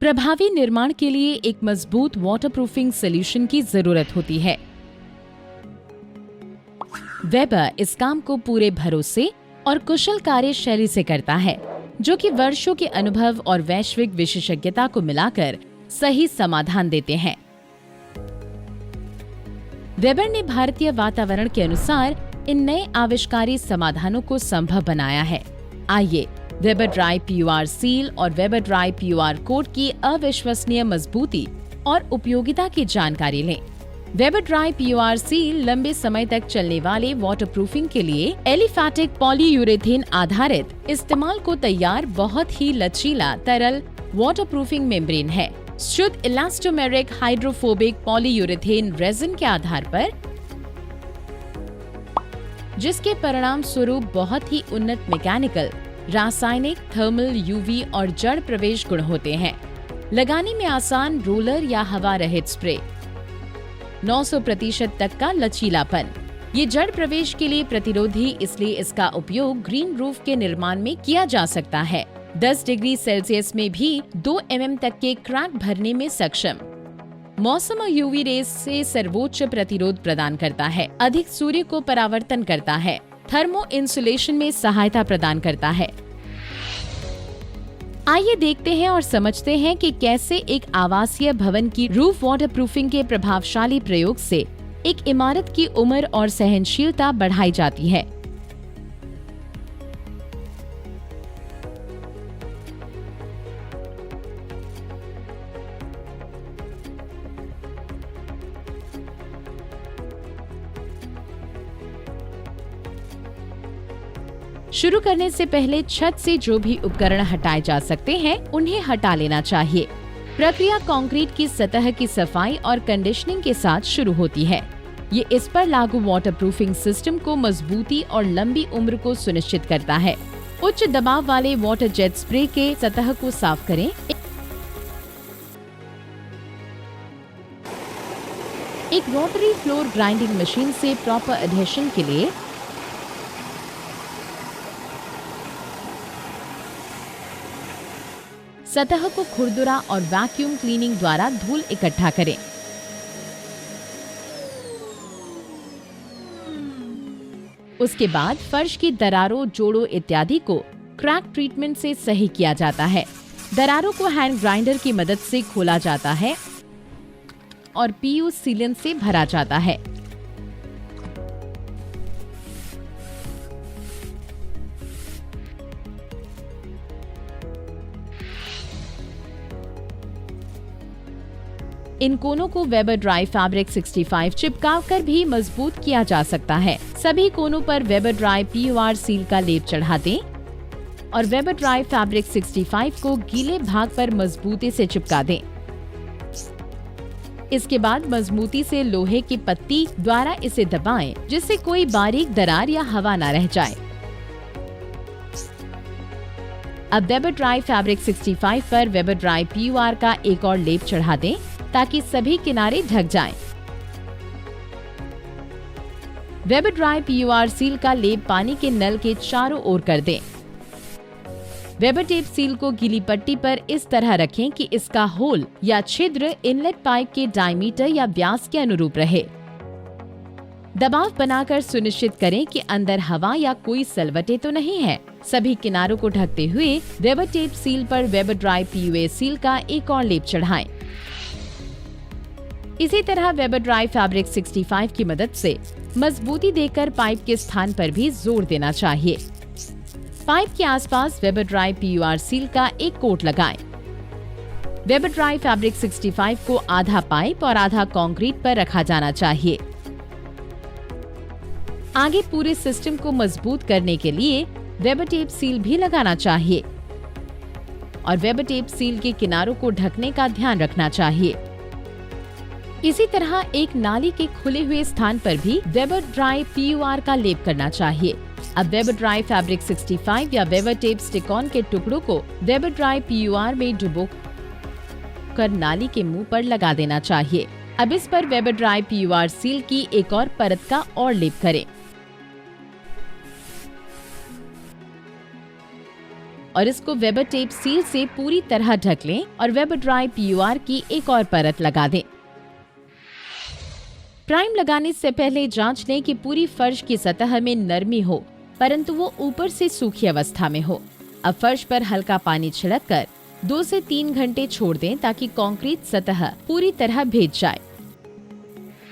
प्रभावी निर्माण के लिए एक मजबूत वाटरप्रूफिंग सॉल्यूशन की जरूरत होती है। वेबर इस काम को पूरे भरोसे और कुशल कार्यशैली से करता है, जो कि वर्षों के अनुभव और वैश्विक विशेषज्ञता को मिलाकर सही समाधान देते हैं। वेबर ने भारतीय वातावरण के अनुसार इन नए आविष्कारी समाधानों को संभव बनाया है। आइए वेबर ड्राई PUR सील और वेबर ड्राई PUR कोट की अविश्वसनीय मजबूती और उपयोगिता की जानकारी लें। वेबर ड्राई PUR सील लंबे समय तक चलने वाले वाटरप्रूफिंग के लिए एलिफैटिक पॉलीयूरेथेन आधारित इस्तेमाल को तैयार बहुत ही लचीला तरल वाटरप्रूफिंग मेम्ब्रेन है। शुद्ध इलास्टोमेरिक हाइड्रोफोबिक पॉलीयूरेथेन रेजिन के आधार पर, जिसके परिणाम स्वरूप बहुत ही उन्नत मैकेनिकल, रासायनिक, थर्मल, UV और जड़ प्रवेश गुण होते हैं। लगाने में आसान रोलर या हवा रहित स्प्रे, 900% तक का लचीलापन। ये जड़ प्रवेश के लिए प्रतिरोधी, इसलिए इसका उपयोग ग्रीन रूफ के निर्माण में किया जा सकता है। 10 डिग्री सेल्सियस में भी 2 mm तक के क्रैक भरने में सक्षम। मौसम और UV रेस से सर्वोच्च प्रतिरोध प्रदान करता है। अधिक सूर्य को परावर्तन करता है। थर्मो इंसुलेशन में सहायता प्रदान करता है। आइए देखते हैं और समझते हैं कि कैसे एक आवासीय भवन की रूफ वाटरप्रूफिंग के प्रभावशाली प्रयोग से एक इमारत की उम्र और सहनशीलता बढ़ाई जाती है। शुरू करने से पहले छत से जो भी उपकरण हटाए जा सकते हैं, उन्हें हटा लेना चाहिए। प्रक्रिया कंक्रीट की सतह की सफाई और कंडीशनिंग के साथ शुरू होती है। ये इस पर लागू वाटरप्रूफिंग सिस्टम को मजबूती और लंबी उम्र को सुनिश्चित करता है। उच्च दबाव वाले वाटर जेट स्प्रे के सतह को साफ करें। एक रोटरी फ्लोर ग्राइंडिंग मशीन से प्रॉपर एडहेशन के लिए सतह को खुरदुरा और वैक्यूम क्लीनिंग द्वारा धूल इकट्ठा करें। उसके बाद फर्श की दरारों, जोड़ों इत्यादि को क्रैक ट्रीटमेंट से सही किया जाता है। दरारों को हैंड ग्राइंडर की मदद से खोला जाता है और PU सीलन से भरा जाता है। इन कोनों को वेबर ड्राई फैब्रिक 65 चिपकाकर भी मजबूत किया जा सकता है। सभी कोनों पर वेबर ड्राई PUR सील का लेप चढ़ा दें और वेबर ड्राई फैब्रिक 65 को गीले भाग पर मजबूती से चिपका दें। इसके बाद मजबूती से लोहे की पत्ती द्वारा इसे दबाएं, जिससे कोई बारीक दरार या हवा न रह जाए। अब वेबर ड्राई फैब्रिक 65 पर वेबर ड्राई PUR का एक और लेप चढ़ा दें, ताकि सभी किनारे ढक जाएं। वेबर ड्राई PUR सील का लेप पानी के नल के चारों ओर कर दें। वेबर टेप सील को गीली पट्टी पर इस तरह रखें कि इसका होल या छिद्र इनलेट पाइप के डायमीटर या व्यास के अनुरूप रहे। दबाव बनाकर सुनिश्चित करें कि अंदर हवा या कोई सलवटें तो नहीं है। सभी किनारों को ढकते हुए वेबर टेप सील पर वेबर ड्राई PUA सील का एक और लेप चढ़ाएं। इसी तरह वेबर ड्राई फैब्रिक 65 की मदद से मजबूती देकर पाइप के स्थान पर भी जोर देना चाहिए। पाइप के आसपास वेबर ड्राई PUR सील का एक कोट लगाएं। वेबर ड्राई फैब्रिक 65 को आधा पाइप और आधा कंक्रीट पर रखा जाना चाहिए। आगे पूरे सिस्टम को मजबूत करने के लिए वेबर टेप सील भी लगाना चाहिए और वेबर टेप सील के किनारों को ढकने का ध्यान रखना चाहिए। इसी तरह एक नाली के खुले हुए स्थान पर भी वेबर ड्राई PUR का लेप करना चाहिए। अब वेबर ड्राई फैब्रिक 65 या वेबर टेप स्टिक ऑन के टुकड़ों को वेबर ड्राई PUR में डुबो कर नाली के मुंह पर लगा देना चाहिए। अब इस पर वेबर ड्राई PUR सील की एक और परत का और लेप करें। और इसको वेबर टेप सील से पूरी तरह ढक लें और वेबर ड्राई PUR की एक और परत लगा दें। प्राइम लगाने से पहले जांच लें कि पूरी फर्श की सतह में नरमी हो, परंतु वो ऊपर से सूखी अवस्था में हो। अब फर्श पर हल्का पानी छिड़ककर 2 से 3 घंटे छोड़ दें ताकि कंक्रीट सतह पूरी तरह भीग जाए।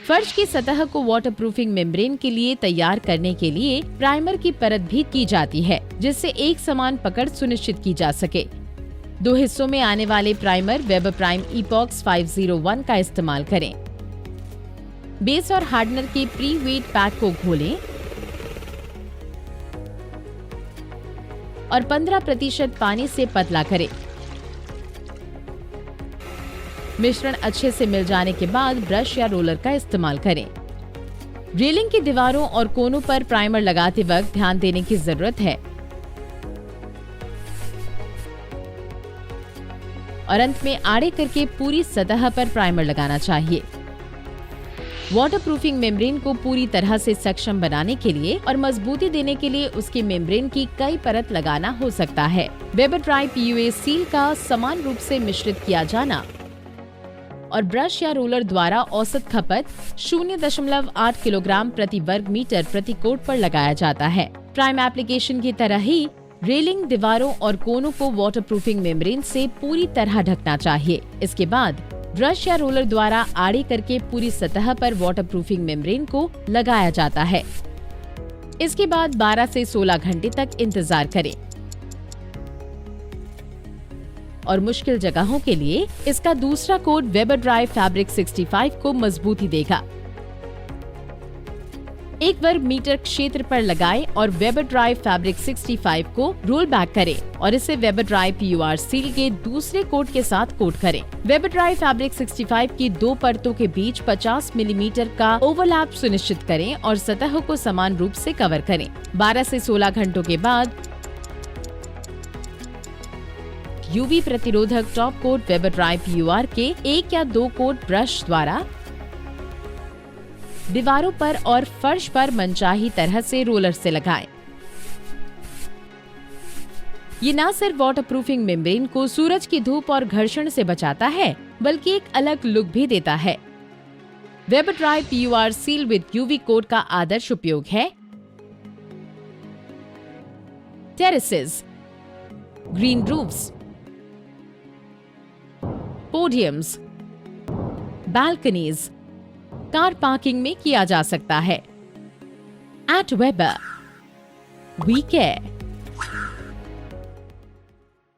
फर्श की सतह को वाटरप्रूफिंग मेम्ब्रेन के लिए तैयार करने के लिए प्राइमर की परत भी की जाती है, जिससे एक समान पकड़ सुनिश्चित की जा सके। 2 हिस्सों में आने वाले प्राइमर वेबर प्राइम इपॉक्स 501 का इस्तेमाल करें। बेस और हार्डनर के प्री वेट पैक को घोलें और 15% पानी से पतला करें। मिश्रण अच्छे से मिल जाने के बाद ब्रश या रोलर का इस्तेमाल करें। रेलिंग की दीवारों और कोनों पर प्राइमर लगाते वक्त ध्यान देने की जरूरत है और अंत में आड़े करके पूरी सतह पर प्राइमर लगाना चाहिए। वाटरप्रूफिंग मेम्ब्रेन को पूरी तरह से सक्षम बनाने के लिए और मजबूती देने के लिए उसकी मेम्ब्रेन की कई परत लगाना हो सकता है। वेबर ड्राई PUA सील का समान रूप से मिश्रित किया जाना और ब्रश या रोलर द्वारा औसत खपत 0.8 किलोग्राम प्रति वर्ग मीटर प्रति कोट पर लगाया जाता है। प्राइम एप्लीकेशन की तरह ही रेलिंग, दीवारों और कोनों को वाटरप्रूफिंग मेम्ब्रेन से पूरी तरह ढकना चाहिए। इसके बाद ब्रश या रोलर द्वारा आड़े करके पूरी सतह पर वाटरप्रूफिंग मेम्ब्रेन को लगाया जाता है। इसके बाद 12 से 16 घंटे तक इंतजार करें और मुश्किल जगहों के लिए इसका दूसरा कोट वेबर ड्राई फैब्रिक 65 को मजबूती देगा। 1 वर्ग मीटर क्षेत्र पर लगाएं और वेबर ड्राई फैब्रिक 65 को रोल बैक करें और इसे वेबर ड्राई PUR सील के दूसरे कोट के साथ कोट करें। वेबर ड्राई फैब्रिक 65 की 2 परतों के बीच 50 मिलीमीटर का ओवरलैप सुनिश्चित करें और सतह को समान रूप से कवर करें। 12 से 16 घंटों के बाद UV प्रतिरोधक top coat Weber dry PUR के 1 या 2 कोट ब्रश द्वारा दीवारों पर और फर्श पर मनचाही तरह से रोलर से लगाएं। ये न सिर्फ वाटरप्रूफिंग मेम्ब्रेन को सूरज की धूप और घर्षण से बचाता है, बल्कि एक अलग लुक भी देता है। Weber dry PUR seal with UV coat का आदर्श उपयोग है terraces, green roofs, podiums, balconies, car parking में किया जा सकता है। At Weber we care.